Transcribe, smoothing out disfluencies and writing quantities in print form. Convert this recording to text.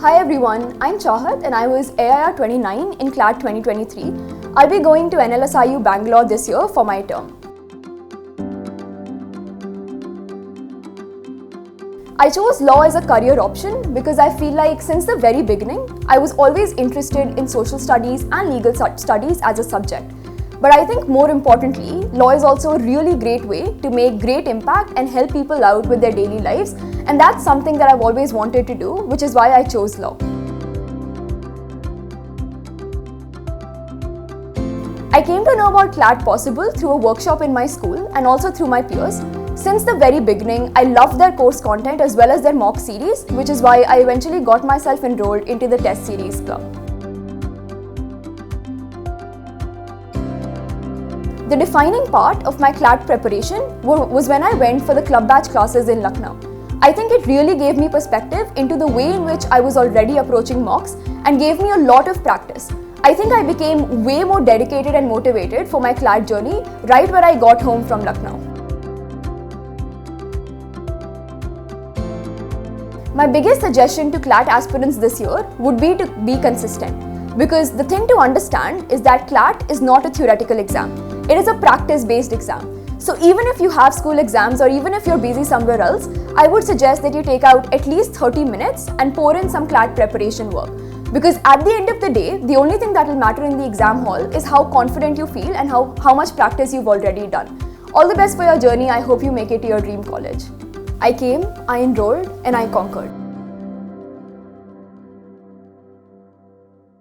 Hi everyone, I'm Chahat and I was AIR 29 in CLAT 2023. I'll be going to NLS Bangalore this year for my term. I chose law as a career option because I feel like since the very beginning, I was always interested in social studies and legal studies as a subject. But I think more importantly, law is also a really great way to make great impact and help people out with their daily lives, and that's something that I've always wanted to do, which is why I chose law. I came to know about CLAT Possible through a workshop in my school and also through my peers. Since the very beginning, I loved their course content as well as their mock series, which is why I eventually got myself enrolled into the test series club. The defining part of my CLAT preparation was when I went for the club batch classes in Lucknow. I think it really gave me perspective into the way in which I was already approaching mocks and gave me a lot of practice. I think I became way more dedicated and motivated for my CLAT journey right when I got home from Lucknow. My biggest suggestion to CLAT aspirants this year would be to be consistent, because the thing to understand is that CLAT is not a theoretical exam. It is a practice-based exam. So even if you have school exams or even if you're busy somewhere else, I would suggest that you take out at least 30 minutes and pour in some CLAT preparation work. Because at the end of the day, the only thing that will matter in the exam hall is how confident you feel and how much practice you've already done. All the best for your journey. I hope you make it to your dream college. I came, I enrolled, and I conquered.